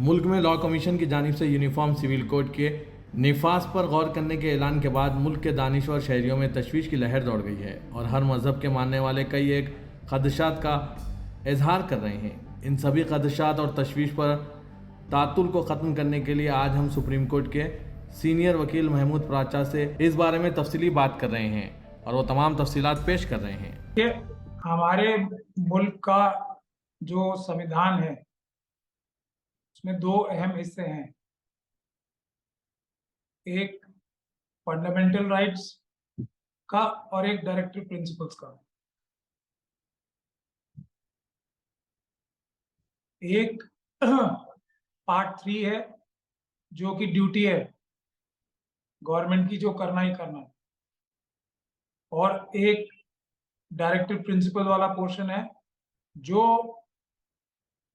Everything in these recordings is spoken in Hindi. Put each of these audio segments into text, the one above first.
मुल्क में लॉ कमीशन की जानिब से यूनिफॉर्म सिविल कोड के निफाज पर गौर करने के ऐलान के बाद मुल्क के दानिश्वर शहरियों में तशवीश की लहर दौड़ गई है और हर मज़हब के मानने वाले कई एक खदशात का इजहार कर रहे हैं। इन सभी खदशात और तशवीश पर तातुल को ख़त्म करने के लिए आज हम सुप्रीम कोर्ट के सीनियर वकील महमूद प्राचा से इस बारे में तफसीली बात कर रहे हैं और वो तमाम तफसीलात पेश कर रहे हैं। ये हमारे मुल्क का जो संविधान है उसमें दो अहम हिस्से हैं। एक फंडामेंटल राइट्स का और एक डायरेक्टिव प्रिंसिपल्स का। एक पार्ट 3 है जो कि ड्यूटी है गवर्नमेंट की, जो करना ही करना है, और एक डायरेक्टिव प्रिंसिपल वाला पोर्शन है जो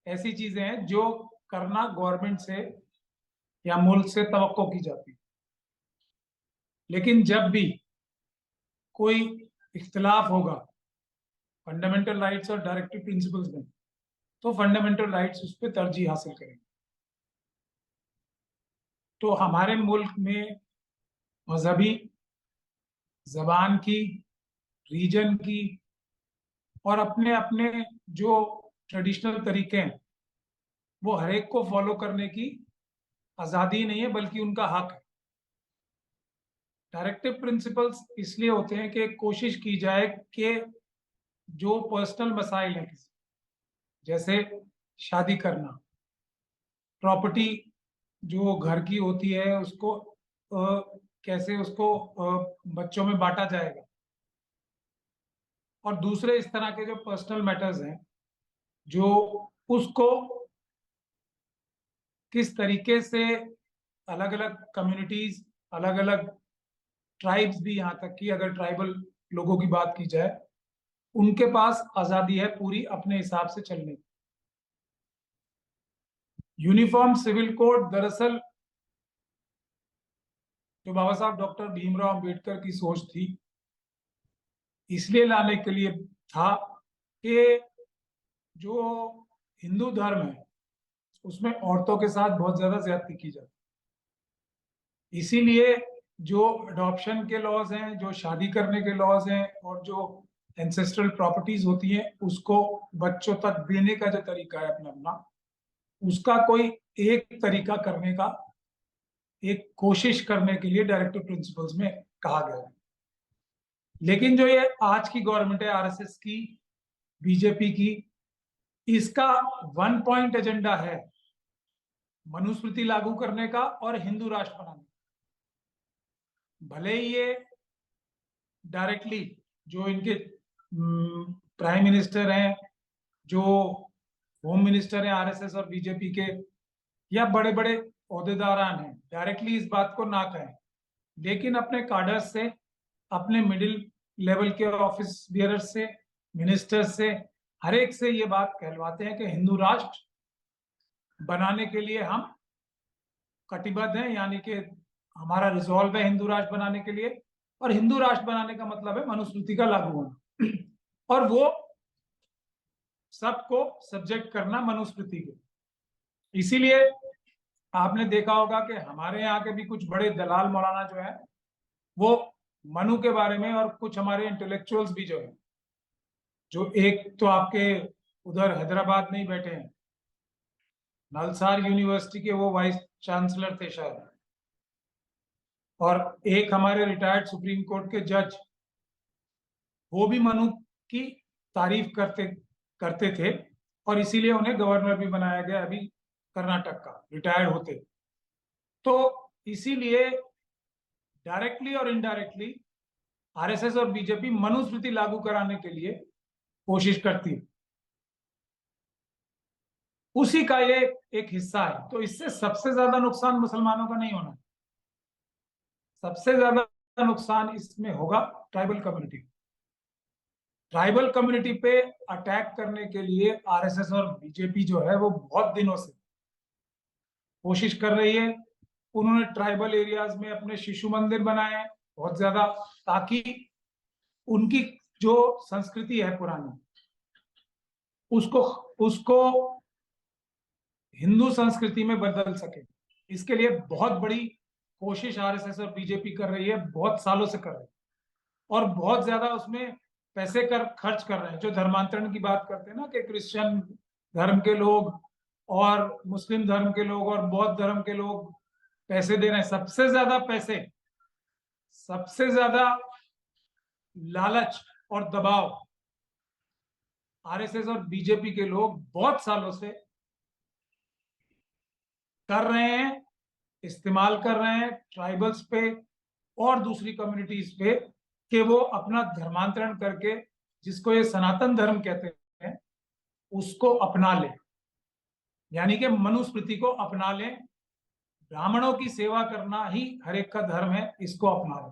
ऐसी चीजें हैं जो करना गवर्नमेंट से या मुल्क से तवक्को की जाती है। लेकिन जब भी कोई इख्तिलाफ होगा फंडामेंटल राइट्स और डायरेक्टिव प्रिंसिपल्स में, तो फंडामेंटल राइट्स उस पर तरजीह हासिल करेंगे। तो हमारे मुल्क में मजहबी, जबान की, रीजन की और अपने अपने जो ट्रेडिशनल तरीके हैं वो हर एक को फॉलो करने की आज़ादी नहीं है, बल्कि उनका हक है। डायरेक्टिव प्रिंसिपल्स इसलिए होते हैं कि कोशिश की जाए कि जो पर्सनल मसाइल हैं किसी, जैसे शादी करना, प्रॉपर्टी जो घर की होती है उसको कैसे उसको बच्चों में बांटा जाएगा, और दूसरे इस तरह के जो पर्सनल मैटर्स हैं जो उसको किस तरीके से अलग अलग कम्युनिटीज, अलग अलग ट्राइब्स भी, यहाँ तक कि अगर ट्राइबल लोगों की बात की जाए, उनके पास आजादी है पूरी अपने हिसाब से चलने की। यूनिफॉर्म सिविल कोड दरअसल जो बाबा साहब डॉक्टर भीमराव अंबेडकर की सोच थी, इसलिए लाने के लिए था कि जो हिंदू धर्म है उसमें औरतों के साथ बहुत ज्यादा ज्यादती की जाती है। इसीलिए जो अडॉप्शन के लॉज हैं, जो शादी करने के लॉज हैं, और जो एंसेस्ट्रल प्रॉपर्टीज होती हैं उसको बच्चों तक देने का जो तरीका है अपना अपना, उसका कोई एक तरीका करने का, एक कोशिश करने के लिए डायरेक्टिव प्रिंसिपल्स में कहा गया है। लेकिन जो ये आज की गवर्नमेंट है, आरएसएस की, बीजेपी की, इसका वन पॉइंट एजेंडा है मनुस्मृति लागू करने का और हिंदू राष्ट्र बनाने का। भले ही ये डायरेक्टली जो इनके प्राइम मिनिस्टर हैं, जो होम मिनिस्टर हैं आरएसएस और बीजेपी के, या बड़े बड़े ओहदेदारान हैं, डायरेक्टली इस बात को ना कहें, लेकिन अपने कार्डर्स से, अपने मिडिल लेवल के ऑफिस बियरर्स से, मिनिस्टर्स से, हर एक से ये बात कहलवाते हैं कि हिंदू राष्ट्र बनाने के लिए हम कटिबद्ध हैं, यानी कि हमारा रिजॉल्व है हिंदू राष्ट्र बनाने के लिए। और हिंदू राष्ट्र बनाने का मतलब है मनुस्मृति का लागू होना और वो सबको सब्जेक्ट करना मनुस्मृति के। इसीलिए आपने देखा होगा कि हमारे यहाँ के भी कुछ बड़े दलाल मौलाना जो है वो मनु के बारे में, और कुछ हमारे इंटेलेक्चुअल्स भी जो है, जो एक तो आपके उधर हैदराबाद में ही बैठे हैं, नलसार यूनिवर्सिटी के वो वाइस चांसलर थे शायद, और एक हमारे रिटायर्ड सुप्रीम कोर्ट के जज, वो भी मनु की तारीफ करते करते थे, और इसीलिए उन्हें गवर्नर भी बनाया गया अभी कर्नाटक का, रिटायर्ड होते। तो इसीलिए डायरेक्टली और इनडायरेक्टली आरएसएस और बीजेपी मनुस्मृति लागू कराने के लिए कोशिश करती है, उसी का ये एक हिस्सा है। तो इससे सबसे ज्यादा नुकसान मुसलमानों का नहीं होना, सबसे ज्यादा नुकसान इसमें होगा ट्राइबल कम्युनिटी। ट्राइबल कम्युनिटी पे अटैक करने के लिए आरएसएस और बीजेपी जो है वो बहुत दिनों से कोशिश कर रही है। उन्होंने ट्राइबल एरियाज में अपने शिशु मंदिर बनाए हैं बहुत ज्यादा, ताकि उनकी जो संस्कृति है पुरानी, उसको उसको हिंदू संस्कृति में बदल सके। इसके लिए बहुत बड़ी कोशिश आरएसएस और बीजेपी कर रही है, बहुत सालों से कर रही है, और बहुत ज्यादा उसमें पैसे खर्च कर रहे हैं। जो धर्मांतरण की बात करते हैं ना, कि क्रिश्चियन धर्म के लोग और मुस्लिम धर्म के लोग और बौद्ध धर्म के लोग पैसे दे रहे हैं, सबसे ज्यादा पैसे, सबसे ज्यादा लालच और दबाव आरएसएस और बीजेपी के लोग बहुत सालों से कर रहे हैं, इस्तेमाल कर रहे हैं ट्राइबल्स पे और दूसरी कम्युनिटीज पे, कि वो अपना धर्मांतरण करके, जिसको ये सनातन धर्म कहते हैं, उसको अपना ले, यानी कि मनुस्मृति को अपना ले। ब्राह्मणों की सेवा करना ही हर एक का धर्म है, इसको अपना ले।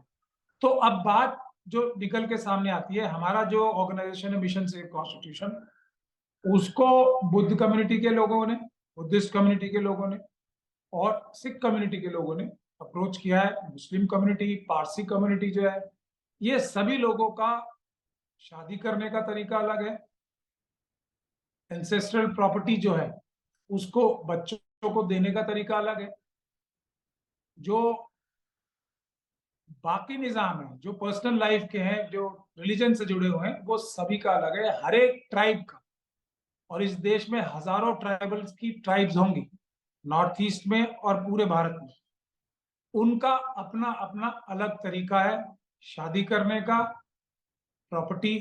तो अब बात जो निकल के सामने आती है, हमारा जो ऑर्गेनाइजेशन है मिशन सेव कॉन्स्टिट्यूशन, उसको बुद्ध कम्युनिटी के लोगों ने, बुद्धिस्ट कम्युनिटी के लोगों ने और सिख कम्युनिटी के लोगों ने अप्रोच किया है। मुस्लिम कम्युनिटी, पारसी कम्युनिटी जो है, ये सभी लोगों का शादी करने का तरीका अलग है। एंसेस्ट्रल प्रॉपर्टी जो है उसको बच्चों को देने का तरीका अलग है। जो बाकी निजाम है, जो पर्सनल लाइफ के हैं, जो रिलीजन से जुड़े हुए हैं, वो सभी का अलग है, हर एक ट्राइब का। और इस देश में हजारों ट्राइबल्स की ट्राइब्स होंगी, नॉर्थ ईस्ट में और पूरे भारत में। उनका अपना अपना अलग तरीका है शादी करने का, प्रॉपर्टी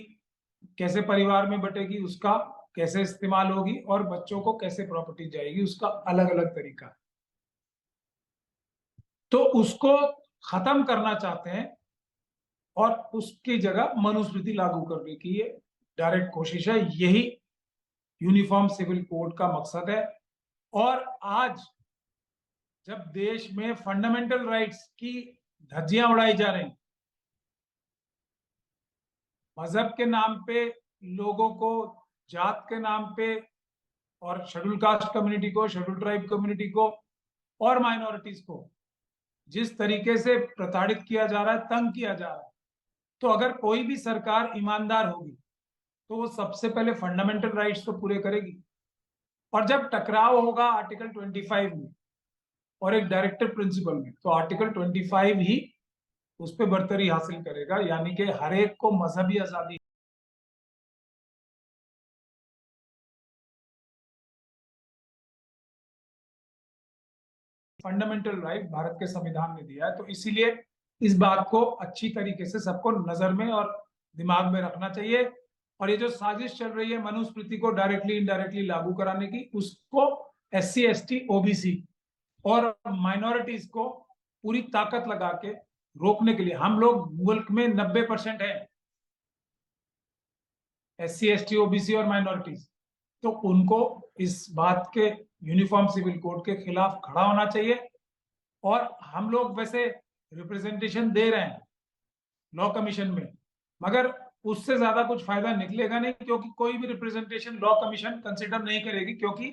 कैसे परिवार में बटेगी, उसका कैसे इस्तेमाल होगी, और बच्चों को कैसे प्रॉपर्टी जाएगी, उसका अलग अलग तरीका है। तो उसको खत्म करना चाहते हैं और उसकी जगह मनुस्मृति लागू करने की ये डायरेक्ट कोशिश है। यही यूनिफॉर्म सिविल कोड का मकसद है। और आज जब देश में फंडामेंटल राइट्स की धज्जियां उड़ाई जा रही, मजहब के नाम पे लोगों को, जात के नाम पे, और शेड्यूल कास्ट कम्युनिटी को, शेड्यूल ट्राइब कम्युनिटी को और माइनॉरिटीज को जिस तरीके से प्रताड़ित किया जा रहा है, तंग किया जा रहा है, तो अगर कोई भी सरकार ईमानदार होगी तो वो सबसे पहले फंडामेंटल राइट्स तो पूरे करेगी। और जब टकराव होगा आर्टिकल 25 में और एक डायरेक्टिव प्रिंसिपल में, तो आर्टिकल 25 ही उस पर बरतरी हासिल करेगा, यानी कि हर एक को मजहबी आजादी, फंडामेंटल राइट भारत के संविधान ने दिया है। तो इसीलिए इस बात को अच्छी तरीके से सबको नजर में और दिमाग में रखना चाहिए। और ये जो साजिश चल रही है मनुस्मृति को डायरेक्टली इनडायरेक्टली लागू कराने की, उसको SC ST OBC और माइनॉरिटीज को पूरी ताकत लगा के रोकने के लिए, हम लोग मुल्क में 90% है SC ST OBC और माइनॉरिटीज, तो उनको इस बात के यूनिफॉर्म सिविल कोड के खिलाफ खड़ा होना चाहिए। और हम लोग वैसे रिप्रेजेंटेशन दे रहे हैं लॉ कमीशन में, मगर उससे ज्यादा कुछ फायदा निकलेगा नहीं, क्योंकि कोई भी रिप्रेजेंटेशन लॉ कमीशन कंसिडर नहीं करेगी। क्योंकि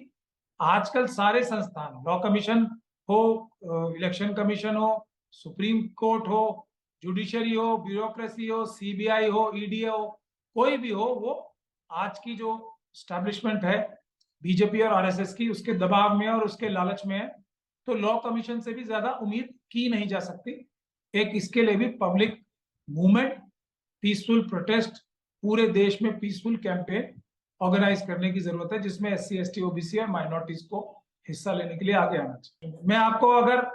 आजकल सारे संस्थान, लॉ कमीशन हो, इलेक्शन कमीशन हो, सुप्रीम कोर्ट हो, जुडिशरी हो, ब्यूरोक्रेसी हो, CBI हो, ED हो, कोई भी हो, वो आज की जो स्टैब्लिशमेंट है बीजेपी और RSS की, उसके दबाव में और उसके लालच में है। तो लॉ कमीशन से भी ज्यादा उम्मीद की नहीं जा सकती। एक इसके लिए भी पब्लिक मूवमेंट, पीसफुल प्रोटेस्ट, पूरे देश में पीसफुल कैंपेन ऑर्गेनाइज करने की जरूरत है, जिसमें SC ST OBC और माइनॉरिटीज को हिस्सा लेने के लिए आगे आना चाहिए। मैं आपको अगर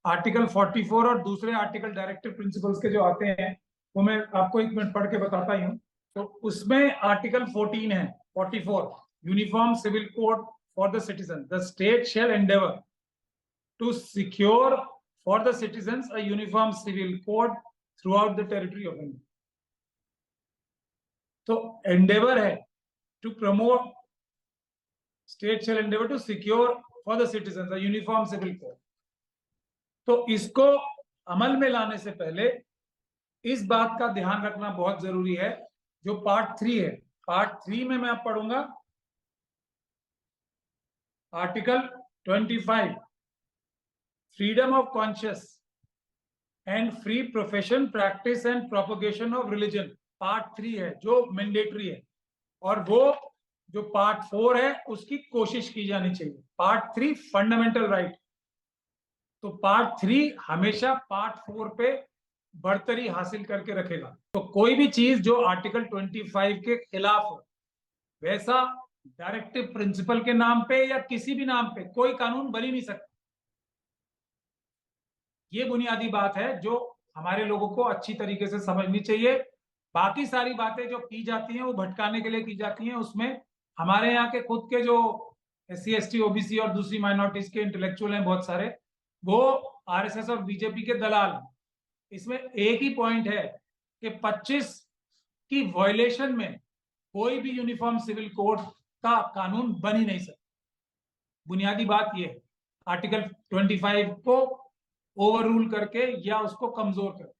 आर्टिकल 44 और दूसरे आर्टिकल डायरेक्टिव प्रिंसिपल्स के जो आते हैं, वो मैं आपको एक मिनट पढ़ के बताता ही हूँ। तो उसमें आर्टिकल 14 है, 44, uniform civil code for the citizen, the state shall endeavour to secure for the citizens a uniform civil code throughout the territory of India. तो endeavor है to promote, state shall endeavor to secure for the citizens a uniform civil code. तो इसको अमल में लाने से पहले इस बात का ध्यान रखना बहुत जरूरी है। जो पार्ट 3 है, पार्ट 3 में मैं अब पढ़ूंगा article 25, freedom of conscience and free profession, practice and propagation of religion, part 3 है जो मैंडेटरी है। और वो जो पार्ट 4 है उसकी कोशिश की जानी चाहिए। पार्ट 3 फंडामेंटल राइट, तो पार्ट 3 हमेशा पार्ट 4 पे बढ़तरी हासिल करके रखेगा। तो कोई भी चीज जो आर्टिकल 25 के खिलाफ हो, वैसा डायरेक्टिव प्रिंसिपल के नाम पे या किसी भी नाम पे कोई कानून बन ही नहीं सकता। ये बुनियादी बात है जो हमारे लोगों को अच्छी तरीके से समझनी चाहिए। बाकी सारी बातें जो की जाती हैं वो भटकाने के लिए की जाती हैं। उसमें हमारे यहाँ के खुद के जो SC ST OBC और दूसरी माइनॉरिटीज के इंटेलेक्चुअल हैं बहुत सारे, वो RSS और बीजेपी के दलाल हैं। इसमें एक ही पॉइंट है कि 25 की वायलेशन में कोई भी यूनिफॉर्म सिविल कोड का कानून बन ही नहीं सकता। बुनियादी बात यह है, आर्टिकल 25 को ओवर रूल करके या उसको कमजोर करके।